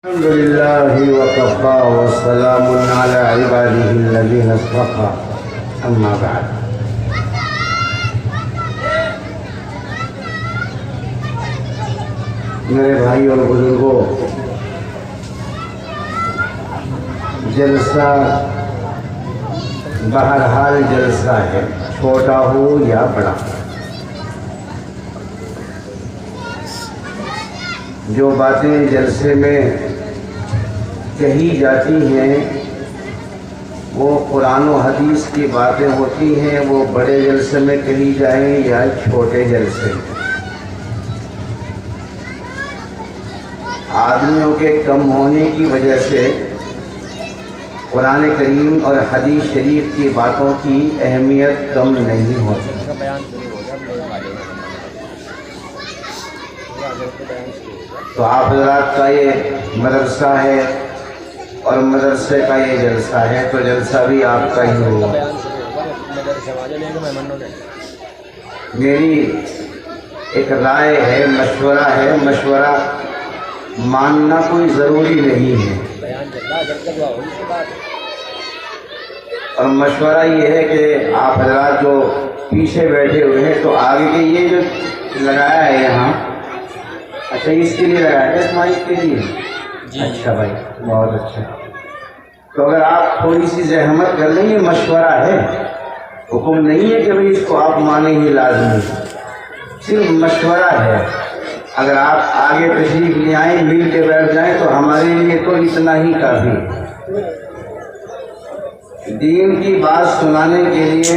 الحمد لله وكفى وسلام على عباده الذين اصطفى اما بعد میرے بھائی اور بزرگوں، جلسہ بہرحال جلسہ ہے، چھوٹا ہو یا بڑا۔ جو باتیں جلسے میں کہی جاتی ہیں وہ قرآن و حدیث کی باتیں ہوتی ہیں، وہ بڑے جلسے میں کہی جائیں یا چھوٹے جلسے میں۔ آدمیوں کے کم ہونے کی وجہ سے قرآن کریم اور حدیث شریف کی باتوں کی اہمیت کم نہیں ہوتی۔ تو آپ حضرات کا یہ مدرسہ ہے اور مدرسے کا یہ جلسہ ہے، تو جلسہ بھی آپ کا ہی ہوگا۔ میری ایک رائے ہے، مشورہ ہے، مشورہ ماننا کوئی ضروری نہیں ہے، اور مشورہ یہ ہے کہ آپ حضرات جو پیچھے بیٹھے ہوئے ہیں تو آگے کے یہ جو لگایا ہے یہاں، اچھا اس کے لیے لگایا ہے، اس مائک کے لیے؟ اچھا بھائی، بہت اچھا۔ تو اگر آپ تھوڑی سی زحمت کر لیں، یہ مشورہ ہے، حکم نہیں ہے کہ بھئی اس کو آپ مانیں ہی لازمی، صرف مشورہ ہے۔ اگر آپ آگے تشریف لے آئیں، مل کے بیٹھ جائیں تو ہمارے لیے تو اتنا ہی کافی۔ دین کی بات سنانے کے لیے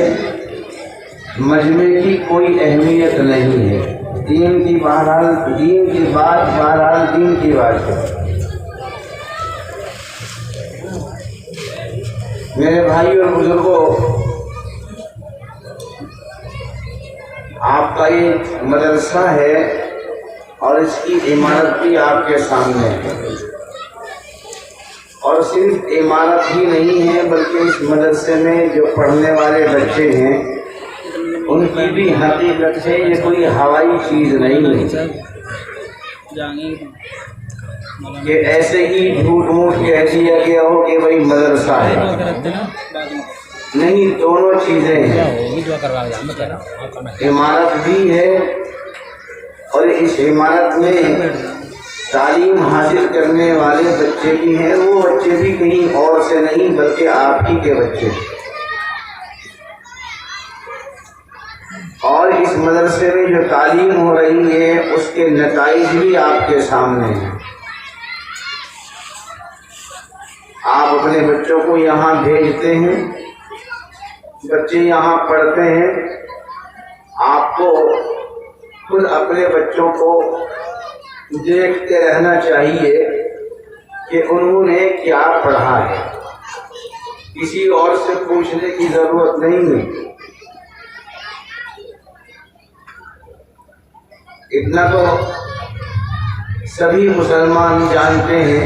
مجمع کی کوئی اہمیت نہیں ہے، دین کی بات بہرحال دین کی بات ہے۔ میرے بھائی اور بزرگوں، آپ کا یہ مدرسہ ہے اور اس کی عمارت بھی آپ کے سامنے ہے، اور صرف عمارت ہی نہیں ہے بلکہ اس مدرسے میں جو پڑھنے والے بچے ہیں ان کی بھی حقیقت ہے، یہ کوئی ہوائی چیز نہیں ہے کہ ایسے ہی جھوٹ موٹ کہہ دیا گیا ہو کہ بھائی مدرسہ ہے، نہیں، دونوں چیزیں ہیں۔ عمارت بھی ہے اور اس عمارت میں تعلیم حاصل کرنے والے بچے بھی ہیں، وہ بچے بھی کہیں اور سے نہیں بلکہ آپ ہی کے بچے، اور اس مدرسے میں جو تعلیم ہو رہی ہے اس کے نتائج بھی آپ کے سامنے ہیں۔ آپ اپنے بچوں کو یہاں بھیجتے ہیں، بچے یہاں پڑھتے ہیں، آپ کو خود اپنے بچوں کو دیکھتے رہنا چاہیے کہ انہوں نے کیا پڑھا ہے، کسی اور سے پوچھنے کی ضرورت نہیں ہے۔ اتنا تو سبھی مسلمان جانتے ہیں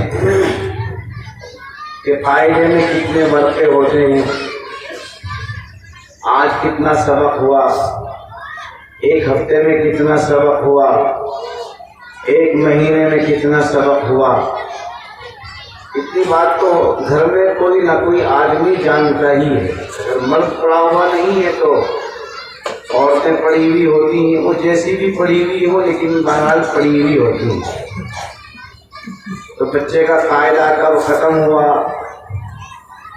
کہ فائدے میں کتنے ورقے ہوتے ہیں، آج کتنا سبق ہوا، ایک ہفتے میں کتنا سبق ہوا، ایک مہینے میں کتنا سبق ہوا، اتنی بات تو گھر میں کوئی نہ کوئی آدمی جانتا ہی ہے۔ اگر مرد پڑھا ہوا نہیں ہے تو عورتیں پڑھی ہوئی ہوتی ہیں، وہ جیسی بھی پڑھی ہوئی ہو لیکن بہرحال پڑھی ہوئی ہوتی ہیں۔ تو بچے کا قاعدہ کب ختم ہوا،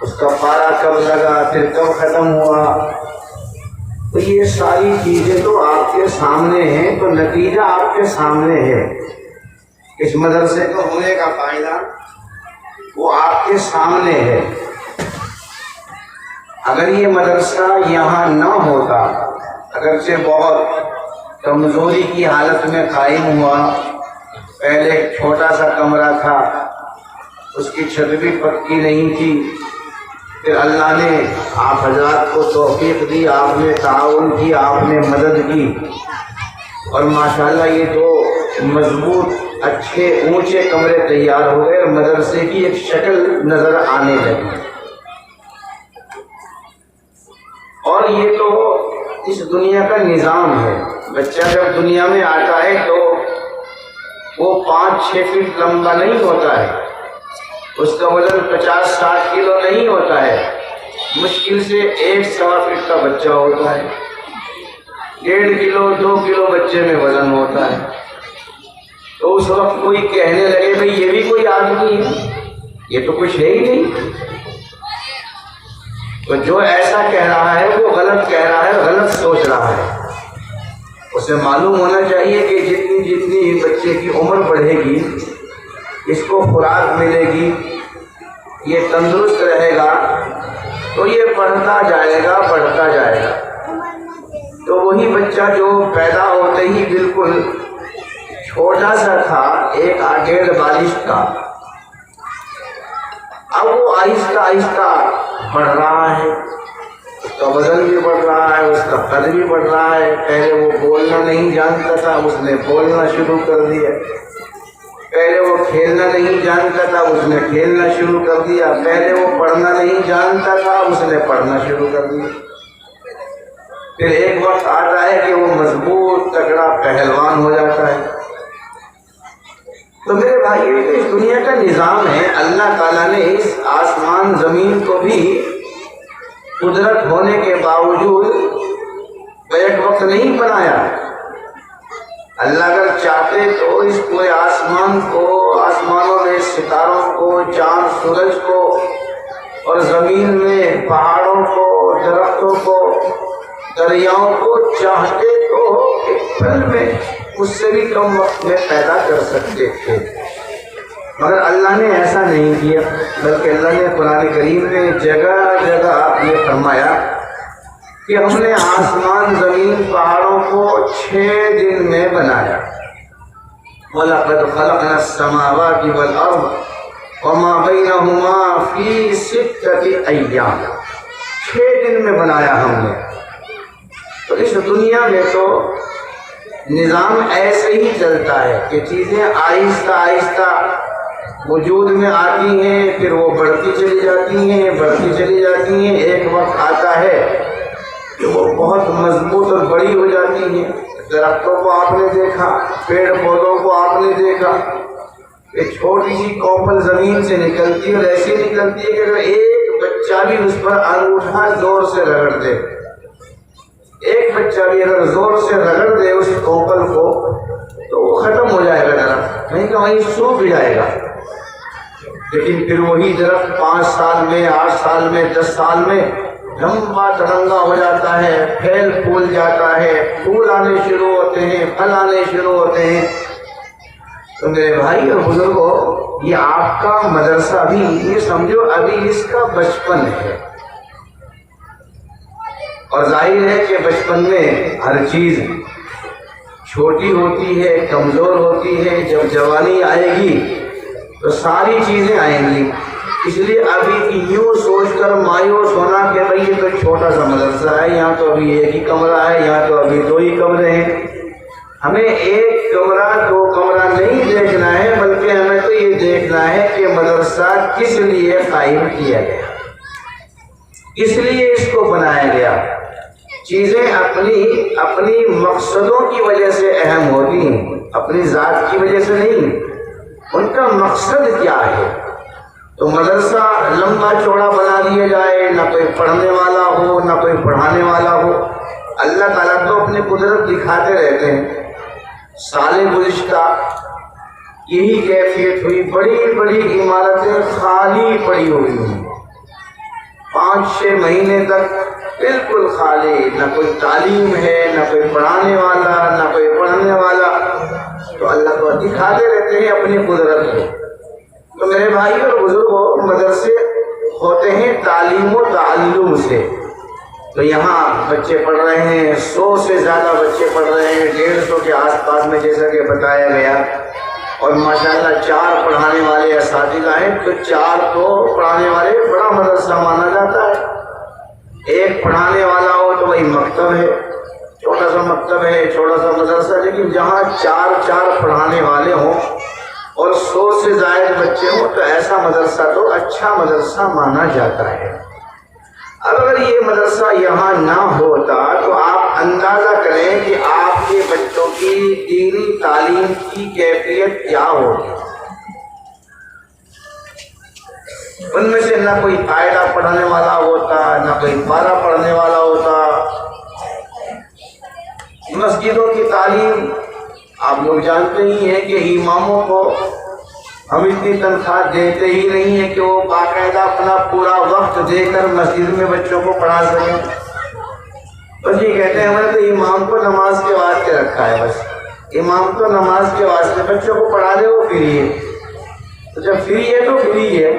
اس کا پارہ کب لگا، پھر کب ختم ہوا، تو یہ ساری چیزیں تو آپ کے سامنے ہیں، تو نتیجہ آپ کے سامنے ہے۔ اس مدرسے کو ہونے کا فائدہ وہ آپ کے سامنے ہے۔ اگر یہ مدرسہ یہاں نہ ہوتا، اگرچہ بہت کمزوری کی حالت میں قائم ہوا، پہلے ایک چھوٹا سا کمرہ تھا، اس کی چھت بھی پکی نہیں تھی، پھر اللہ نے آپ حضرات کو توفیق دی، آپ نے تعاون کی، آپ نے مدد کی، اور ماشاءاللہ یہ دو مضبوط اچھے اونچے کمرے تیار ہو گئے، مدرسے کی ایک شکل نظر آنے لگی۔ اور یہ تو اس دنیا کا نظام ہے، بچہ جب دنیا میں آتا ہے تو وہ 5-6 فٹ لمبا نہیں ہوتا ہے، اس کا وزن 50-60 کلو نہیں ہوتا ہے، مشکل سے 1.25 فٹ کا بچہ ہوتا ہے، 1.5 کلو 2 کلو بچے میں وزن ہوتا ہے۔ تو اس وقت کوئی کہنے لگے بھئی یہ بھی کوئی آدمی ہے، یہ تو کچھ ہے ہی نہیں، تو جو ایسا کہہ رہا ہے وہ غلط کہہ رہا ہے، غلط سوچ رہا ہے۔ اسے معلوم ہونا چاہیے کہ جتنی جتنی بچے کی عمر بڑھے گی، اس کو خوراک ملے گی، یہ تندرست رہے گا، تو یہ بڑھتا جائے گا بڑھتا جائے گا۔ تو وہی بچہ جو پیدا ہوتے ہی بالکل چھوٹا سا تھا، 1.5 بالش کا، اب وہ آہستہ آہستہ بڑھ رہا ہے، اس کا وزن بھی بڑھ رہا ہے، اس کا قد بھی بڑھ رہا ہے۔ پہلے وہ بولنا نہیں جانتا تھا، اس نے بولنا شروع کر دیا۔ پہلے وہ کھیلنا نہیں جانتا تھا، اس نے کھیلنا شروع کر دیا۔ پہلے وہ پڑھنا نہیں جانتا تھا، اس نے پڑھنا شروع کر دیا۔ پھر ایک وقت آتا ہے کہ وہ مضبوط تگڑا پہلوان ہو جاتا ہے۔ تو میرے بھائی، اس دنیا کا نظام ہے، اللہ تعالیٰ نے اس آسمان زمین کو بھی قدرت ہونے کے باوجود بیک وقت نہیں بنایا۔ اللہ اگر چاہتے تو اس پورے آسمان کو، آسمانوں میں ستاروں کو، چاند سورج کو، اور زمین میں پہاڑوں کو، درختوں کو، دریاؤں کو چاہتے تو ایک پل میں، اس سے بھی کم وقت میں پیدا کر سکتے تھے، مگر اللہ نے ایسا نہیں کیا، بلکہ اللہ نے قرآن کریم میں جگہ جگہ یہ فرمایا کہ ہم نے آسمان زمین پہاڑوں کو 6 دن میں بنایا۔ وَلَقَدْ خَلَقْنَا السَّمَاوَاتِ وَالْأَرْضَ وَمَا بَيْنَهُمَا فِي 6 أَيَّامٍ، 6 دن میں بنایا ہم نے۔ تو اس دنیا میں تو نظام ایسے ہی چلتا ہے کہ چیزیں آہستہ آہستہ وجود میں آتی ہیں، پھر وہ بڑھتی چلی جاتی ہیں، بڑھتی چلی جاتی ہیں۔ ایک وقت آتا ہے کہ وہ بہت مضبوط اور بڑی ہو جاتی ہیں۔ درختوں کو آپ نے دیکھا، پیڑ پودوں کو آپ نے دیکھا، ایک چھوٹی سی کوپل زمین سے نکلتی ہے، اور ایسی نکلتی ہے کہ اگر ایک بچہ بھی اس پر انگوٹھا زور سے رگڑ دے، ایک بچہ بھی اگر زور سے رگڑ دے اس کوپل کو، تو وہ ختم ہو جائے گا درخت، نہیں کہ وہیں سوکھ جائے گا۔ لیکن پھر وہی درخت 5 سال میں، 8 سال میں، 10 سال میں لمبا تڑنگا ہو جاتا ہے، پھیل پھول جاتا ہے، پھول آنے شروع ہوتے ہیں، پھل آنے شروع ہوتے ہیں۔ تو میرے بھائی اور بزرگوں، یہ آپ کا مدرسہ بھی یہ سمجھو ابھی اس کا بچپن ہے، اور ظاہر ہے کہ بچپن میں ہر چیز چھوٹی ہوتی ہے، کمزور ہوتی ہے۔ جب جوانی آئے گی تو ساری چیزیں آئیں گی، اس لیے ابھی یوں سوچ کر مایوس ہونا کہ بھئی یہ تو چھوٹا سا مدرسہ ہے، یہاں تو ابھی 1 ہی کمرہ ہے، یہاں تو ابھی 2 ہی کمرے ہیں۔ ہمیں 1 کمرہ 2 کمرہ نہیں دیکھنا ہے، بلکہ ہمیں تو یہ دیکھنا ہے کہ مدرسہ کس لیے قائم کیا گیا، کس لیے اس کو بنایا گیا۔ چیزیں اپنی مقصدوں کی وجہ سے اہم ہوتی ہیں، اپنی ذات کی وجہ سے نہیں، ان کا مقصد کیا ہے۔ تو مدرسہ لمبا چوڑا بنا دیا جائے، نہ کوئی پڑھنے والا ہو نہ کوئی پڑھانے والا ہو۔ اللہ تعالیٰ تو اپنی قدرت دکھاتے رہتے ہیں۔ سال گزشتہ یہی کیفیت ہوئی، بڑی بڑی عمارتیں خالی پڑی ہوئی ہیں، 5-6 مہینے تک بالکل خالی، نہ کوئی تعلیم ہے، نہ کوئی پڑھانے والا، نہ کوئی پڑھنے والا۔ تو اللہ کو دکھاتے رہتے ہیں اپنی قدرت کو۔ تو میرے بھائی اور بزرگوں، مدرسے ہوتے ہیں تعلیم و تعلم سے۔ تو یہاں بچے پڑھ رہے ہیں، 100 سے زیادہ بچے پڑھ رہے ہیں، 150 کے آس پاس میں، جیسا کہ بتایا گیا، اور ماشاءاللہ 4 پڑھانے والے اساتذہ ہیں۔ تو 4 تو پڑھانے والے بڑا مدرسہ مانا جاتا ہے۔ 1 پڑھانے والا ہو تو وہی مکتب ہے، چھوٹا سا مکتب ہے، چھوٹا سا مدرسہ۔ لیکن جہاں 4 پڑھانے والے ہوں اور 100 سے زائد بچے ہوں، تو ایسا مدرسہ تو اچھا مدرسہ مانا جاتا ہے۔ اب اگر یہ مدرسہ یہاں نہ ہوتا تو آپ اندازہ کریں کہ آپ کے بچوں کی دینی تعلیم کی کیفیت کیا ہوگی۔ ان میں سے نہ کوئی قاعدہ پڑھنے والا ہوتا، نہ کوئی پارہ پڑھنے والا ہوتا۔ مسجدوں کی تعلیم آپ لوگ جانتے ہی ہیں کہ اماموں کو ہم اتنی تنخواہ دیتے ہی نہیں ہیں کہ وہ باقاعدہ اپنا پورا وقت دے کر مسجد میں بچوں کو پڑھا سکیں۔ بس یہ کہتے ہیں ہم نے تو امام کو نماز کے واسطے رکھا ہے، بس امام تو نماز کے واسطے، بچوں کو پڑھا دے وہ فری ہے۔ تو جب فری ہے تو فری ہے،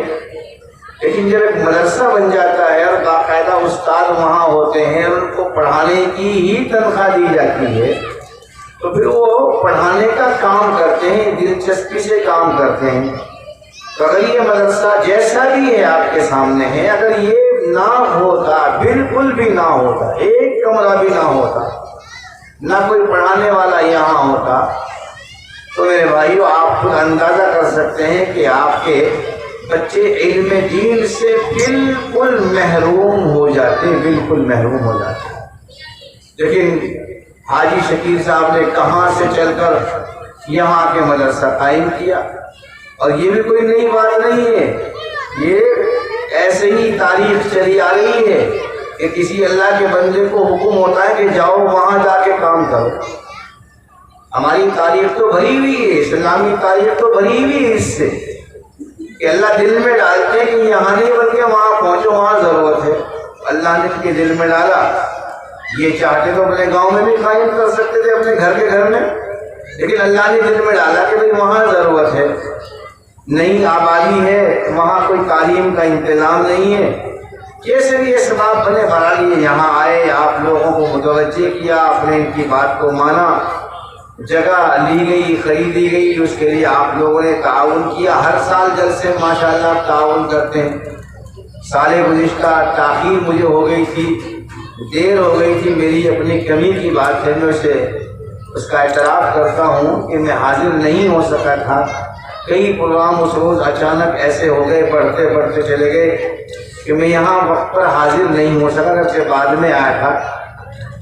لیکن جب ایک مدرسہ بن جاتا ہے اور باقاعدہ استاد وہاں ہوتے ہیں اور ان کو پڑھانے کی ہی تنخواہ دی جاتی ہے، تو پھر وہ پڑھانے کا کام کرتے ہیں، دلچسپی سے کام کرتے ہیں۔ تو اگر یہ مدرسہ جیسا بھی ہے آپ کے سامنے ہے، اگر یہ نہ ہوتا، بالکل بھی نہ ہوتا، ایک کمرہ بھی نہ ہوتا، نہ کوئی پڑھانے والا یہاں ہوتا، تو میرے بھائیو آپ خود اندازہ کر سکتے ہیں کہ آپ کے بچے علم دین سے بالکل محروم ہو جاتے، بالکل محروم ہو جاتے۔ لیکن حاجی شکیل صاحب نے کہاں سے چل کر یہاں کے مدرسہ قائم کیا، اور یہ بھی کوئی نئی بات نہیں ہے، یہ ایسے ہی تاریخ چلی آ رہی ہے کہ کسی اللہ کے بندے کو حکم ہوتا ہے کہ جاؤ وہاں جا کے کام کرو۔ ہماری تاریخ تو بھری ہوئی ہے، اسلامی تاریخ تو بھری ہوئی ہے اس سے کہ اللہ دل میں ڈالتے ہیں کہ یہاں نہیں بلکہ وہاں پہنچو، وہاں ضرورت ہے۔ اللہ نے ان کے دل میں ڈالا، یہ چاہتے تو اپنے گاؤں میں بھی قائم کر سکتے تھے، اپنے گھر کے گھر میں، لیکن اللہ نے دل میں ڈالا کہ بھئی وہاں ضرورت ہے، نئی آبادی ہے، وہاں کوئی تعلیم کا انتظام نہیں ہے۔ جیسے بھی اسباب بنے بہرحال یہاں آئے، آپ لوگوں کو متوجہ کیا، آپ نے ان کی بات کو مانا، جگہ لی گئی، خریدی گئی، اس کے لیے آپ لوگوں نے تعاون کیا۔ ہر سال جلسے ماشاءاللہ آپ تعاون کرتے ہیں۔ سال گزشتہ تاخیر مجھے ہو گئی تھی، دیر ہو گئی تھی، میری اپنی کمی کی بات ہے، میں اسے اس کا اعتراف کرتا ہوں کہ میں حاضر نہیں ہو سکا تھا۔ کئی پروگرام اس روز اچانک ایسے ہو گئے، بڑھتے بڑھتے چلے گئے کہ میں یہاں وقت پر حاضر نہیں ہو سکا، جب سے بعد میں آیا تھا۔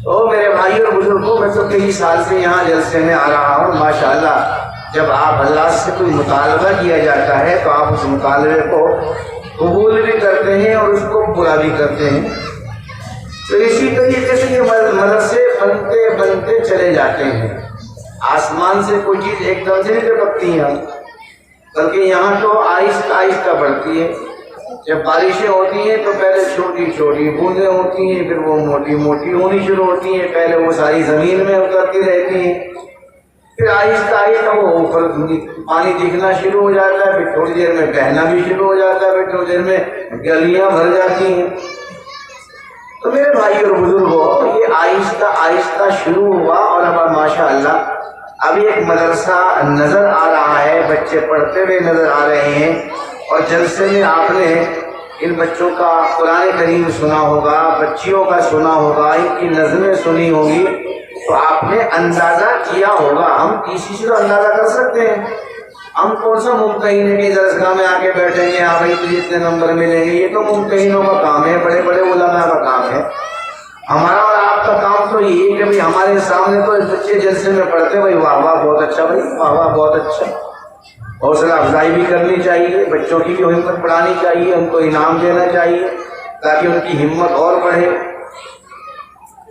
تو میرے بھائی اور بزرگوں، میں تو کئی سال سے یہاں جلسے میں آ رہا ہوں، ماشاءاللہ جب آپ اللہ سے کوئی مطالبہ کیا جاتا ہے تو آپ اس مطالبے کو قبول بھی کرتے ہیں اور اس کو پورا بھی کرتے ہیں۔ تو اسی طریقے سے یہ مدرسے بنتے بنتے چلے جاتے ہیں۔ آسمان سے کوئی چیز ایک دم سے نہیں ٹپکتی ہے، بلکہ یہاں تو آہستہ آہستہ بڑھتی ہے۔ جب بارشیں ہوتی ہیں تو پہلے چھوٹی چھوٹی بوندیں ہوتی ہیں، پھر وہ موٹی موٹی ہونی شروع ہوتی ہیں، پہلے وہ ساری زمین میں اترتی رہتی ہیں، پھر آہستہ آہستہ وہ اوپر پانی دکھنا شروع ہو جاتا ہے، پھر تھوڑی دیر میں بہنا بھی شروع ہو جاتا ہے، پھر تھوڑی دیر میں گلیاں بھر جاتی ہیں۔ تو میرے بھائی اور بزرگوں، یہ آہستہ آہستہ شروع ہوا اور اب ماشاءاللہ ابھی ایک مدرسہ نظر آ رہا ہے، بچے پڑھتے ہوئے نظر آ رہے ہیں، اور جلسے میں آپ نے ان بچوں کا قرآن کریم سنا ہوگا، بچیوں کا سنا ہوگا، ان کی نظمیں سنی ہوگی، تو آپ نے اندازہ کیا ہوگا۔ ہم کسی سے تو اندازہ کر سکتے ہیں، ہم کون سا ممتحن ہے کہ درسگاہ میں آ کے بیٹھیں گے، ہاں بھائی تجھے اتنے نمبر ملیں گے، یہ تو ممتحنوں کا کام ہے، بڑے بڑے علماء کا کام ہے۔ ہمارا اور آپ کا کام تو یہ ہے کہ بھائی ہمارے سامنے تو بچے جلسے میں پڑھتے، بھائی واہ واہ بہت اچھا، بھائی واہ واہ بہت اچھا، حوصلہ افزائی بھی کرنی چاہیے، بچوں کی بھی ہمت بڑھانی چاہیے، ان کو انعام دینا چاہیے تاکہ ان کی ہمت اور بڑھے۔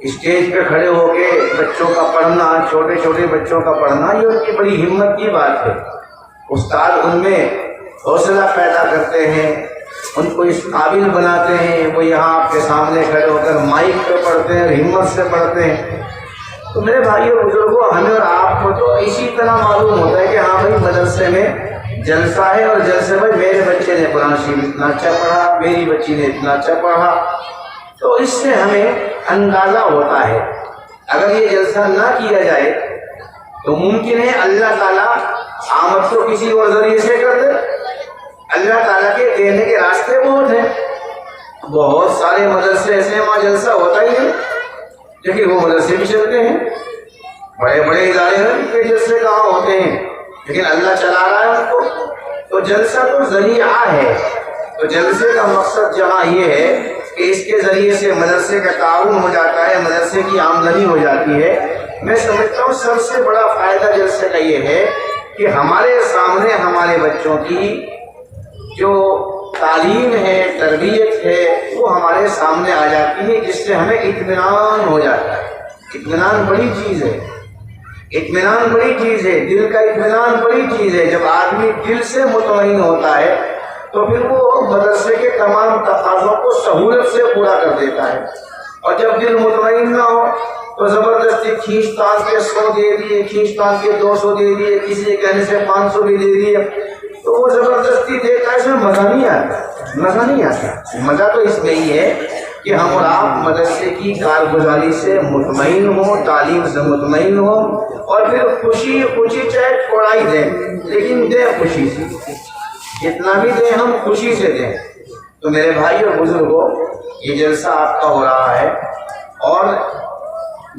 اسٹیج پہ کھڑے ہو کے بچوں کا پڑھنا، چھوٹے چھوٹے بچوں کا پڑھنا، یہ ان کی بڑی ہمت کی بات ہے۔ استاد ان میں حوصلہ پیدا کرتے ہیں، ان کو اس قابل بناتے ہیں، وہ یہاں آپ کے سامنے کھڑے ہو کر مائک پہ پڑھتے ہیں، ہمت سے پڑھتے ہیں۔ تو میرے بھائی اور بزرگوں، ہمیں اور آپ کو تو اسی طرح معلوم ہوتا ہے کہ ہاں بھائی مدرسے میں جلسہ ہے، اور جلسے میں میرے بچے نے قرآن شریف اتنا اچھا پڑھا، میری بچی نے اتنا اچھا پڑھا، تو اس سے ہمیں اندازہ ہوتا ہے۔ اگر یہ جلسہ نہ کیا جائے تو ممکن ہے اللہ تعالیٰ آمد تو کسی اور ذریعے سے کر دے۔ اللہ تعالیٰ کے دینے کے راستے بہت ہیں، بہت سارے مدرسے ایسے ہیں وہاں جلسہ ہوتا ہی نہیں، لیکن وہ مدرسے بھی چلتے ہیں، بڑے بڑے ادارے ہیں کہ جلسے کہاں ہوتے ہیں، لیکن اللہ چلا رہا ہے ان کو۔ تو جلسہ تو ذریعہ ہے، تو جلسے کا مقصد جہاں یہ ہے کہ اس کے ذریعے سے مدرسے کا تعاون ہو جاتا ہے، مدرسے کی آمدنی ہو جاتی ہے۔ میں سمجھتا ہوں سب سے بڑا فائدہ جلسے کا یہ ہے کہ ہمارے سامنے ہمارے بچوں کی جو تعلیم ہے، تربیت ہے، وہ ہمارے سامنے آ جاتی ہے، جس سے ہمیں اطمینان ہو جاتا ہے۔ اطمینان بڑی چیز ہے، اطمینان بڑی چیز ہے، دل کا اطمینان بڑی چیز ہے۔ جب آدمی دل سے مطمئن ہوتا ہے تو پھر وہ مدرسے کے تمام تقاضوں کو سہولت سے پورا کر دیتا ہے، اور جب دل مطمئن نہ ہو تو زبردستی کھینچ تان کے 100 دے دیے، کھینچ تان کے 200 دے دیے، کسی کے کہنے سے 500 بھی دے دیے، تو وہ زبردستی دیتا ہے، اس میں مزہ نہیں آتا، مزہ نہیں آتا۔ مزہ تو اس میں ہی ہے کہ ہم اور آپ مدرسے کی کارگزاری سے مطمئن ہوں، تعلیم سے مطمئن ہوں، اور پھر خوشی خوشی چاہے تھوڑا ہی دیں لیکن دیں خوشی سے، جتنا بھی دیں ہم خوشی سے دیں۔ تو میرے بھائی اور بزرگوں، یہ جلسہ آپ کا ہو رہا ہے، اور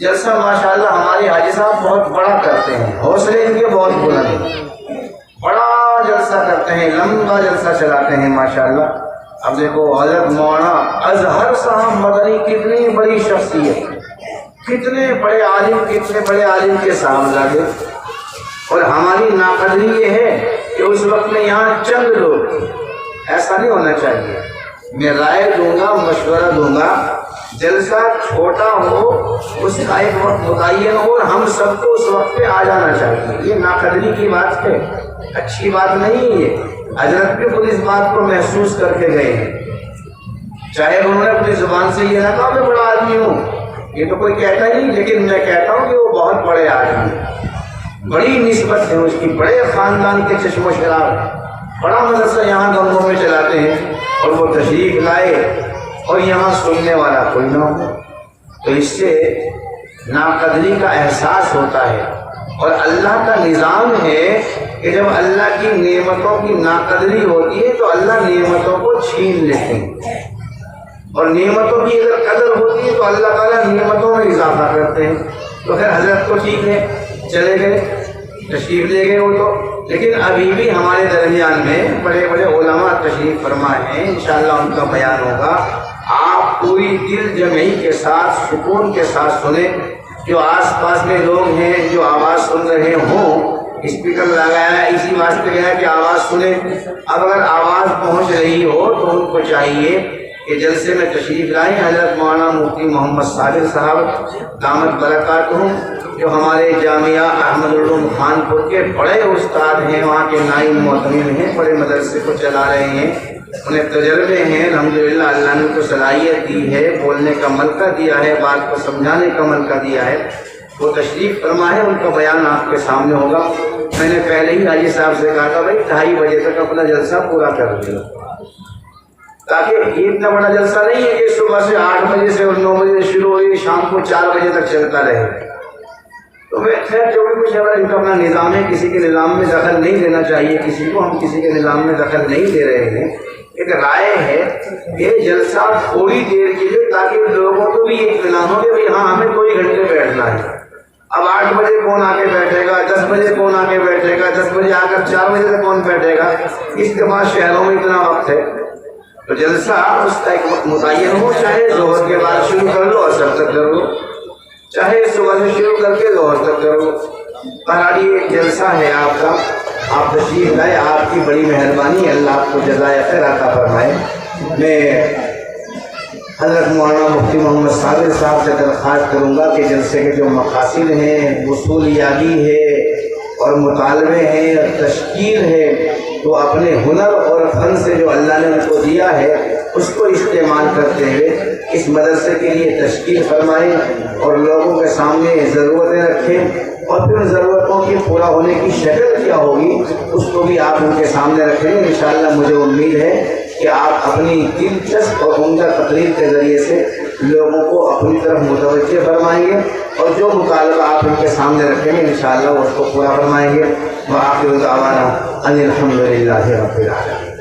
جلسہ ماشاءاللہ ہمارے حاجی صاحب بہت بڑا کرتے ہیں، حوصلے ان کے بہت بلند ہیں، بڑا جلسہ کرتے ہیں، لمبا جلسہ چلاتے ہیں ماشاءاللہ۔ اب دیکھو حضرت مولانا اظہر صاحب مدنی کتنی بڑی شخصیت، کتنے بڑے عالم کے صاحبزادے، اور ہماری ناقدری یہ ہے کہ اس وقت میں یہاں چند لوگ، ایسا نہیں ہونا چاہیے۔ میں رائے دوں گا، مشورہ دوں گا، جلسہ چھوٹا ہو، اس کا ایک وقت متعین ہو، اور ہم سب کو اس وقت پہ آ جانا چاہیے۔ یہ ناقدری کی بات ہے، اچھی بات نہیں ہے۔ حضرت بھی خود اس بات کو محسوس کر کے گئے ہیں، چاہے انہوں نے اپنی زبان سے یہ نہ کہا میں بڑا آدمی ہوں، یہ تو کوئی کہتا ہی نہیں، لیکن میں کہتا ہوں کہ وہ بہت بڑے آدمی ہیں، بڑی نسبت ہے اس کی، بڑے خاندان کے چشم و شراب، بڑا مدرسہ یہاں گاؤں میں چلاتے ہیں، اور وہ تشریف لائے اور یہاں سننے والا کوئی نہ ہو، تو اس سے ناقدری کا احساس ہوتا ہے۔ اور اللہ کا نظام ہے کہ جب اللہ کی نعمتوں کی ناقدری ہوتی ہے تو اللہ نعمتوں کو چھین لیتے ہیں، اور نعمتوں کی اگر قدر ہوتی ہے تو اللہ تعالیٰ نعمتوں میں اضافہ کرتے ہیں۔ تو خیر حضرت کو ٹھیک ہے، چلے گئے، تشریف لے گئے وہ تو، لیکن ابھی بھی ہمارے درمیان میں بڑے بڑے علماء تشریف فرما ہیں، انشاءاللہ ان کا بیان ہوگا۔ آپ پوری دل جمعی کے ساتھ، سکون کے ساتھ سنیں۔ جو آس پاس میں لوگ ہیں جو آواز سن رہے ہوں، اسپیکر لگایا ہے اسی واسطے گیا کہ آواز سنیں۔ اب اگر آواز پہنچ رہی ہو تو ان کو چاہیے کہ جلسے میں تشریف لائیں۔ حضرت مولانا مفتی محمد صابر صاحب دامت برکاتہم، جو ہمارے جامعہ احمد العلوم خانپور کے بڑے استاد ہیں، وہاں کے نائب معتمد ہیں، بڑے مدرسے کو چلا رہے ہیں، انہیں تجربے ہیں الحمدللہ، اللہ نے ان کو صلاحیت دی ہے، بولنے کا ملکہ دیا ہے، بات کو سمجھانے کا ملکہ دیا ہے۔ وہ تشریف فرما ہے، ان کا بیان آپ کے سامنے ہوگا۔ میں نے پہلے ہی حاجی صاحب سے کہا تھا بھائی 2:30 بجے تک اپنا جلسہ پورا کر دیا، تاکہ یہ اتنا بڑا جلسہ نہیں ہے کہ صبح سے 8 بجے سے اور 9 بجے سے شروع ہوئی، شام کو 4 بجے تک چلتا رہے۔ تو خیر جو بھی کچھ ہے ان کا اپنا نظام ہے، کسی کے نظام میں دخل نہیں دینا چاہیے کسی کو، ہم کسی کے نظام میں دخل نہیں دے رہے ہیں۔ ایک رائے ہے یہ جلسہ تھوڑی دیر کے لیے، تاکہ لوگوں کو بھی اطمینان ہو کہ ہاں ہمیں 2 گھنٹے بیٹھنا ہے۔ اب 8 بجے کون آ کے بیٹھے گا، 10 بجے کون آ کے بیٹھے گا، 10 بجے آ کر 4 بجے تک کون بیٹھے گا، اس کے بعد شہروں میں اتنا وقت ہے۔ تو جلسہ اس کا ایک وقت متعین ہو، چاہے ظہر کے بعد شروع کر لو عصر تک کر لو، چاہے صبح سے شروع کر کے ظہر تک کرو۔ بہرحال یہ جلسہ ہے آپ کا، آپ تشریف لائے، آپ کی بڑی مہربانی، اللہ آپ کو جزائے خیر عطا فرمائے۔ میں حضرت مولانا مفتی محمد صابر صاحب سے درخواست کروں گا کہ جلسے کے جو مقاصد ہیں، وصول یابی ہے اور مطالبے ہیں اور تشکیل ہے، تو اپنے ہنر اور فن سے جو اللہ نے ان کو دیا ہے اس کو استعمال کرتے ہوئے اس مدرسے کے لیے تشکیل فرمائیں، اور لوگوں کے سامنے ضرورتیں رکھیں، اور پھر ضرورتوں کے پورا ہونے کی شکل کیا ہوگی اس کو بھی آپ ان کے سامنے رکھیں۔ انشاءاللہ مجھے امید ہے کہ آپ اپنی دلچسپ اور عمدہ تقریر کے ذریعے سے لوگوں کو اپنی طرف متوجہ فرمائیں گے، اور جو مطالبہ آپ ان کے سامنے رکھیں گے انشاءاللہ اس کو پورا فرمائیں گے۔ وآخر دعوانا ان الحمد للہ رب العالمین۔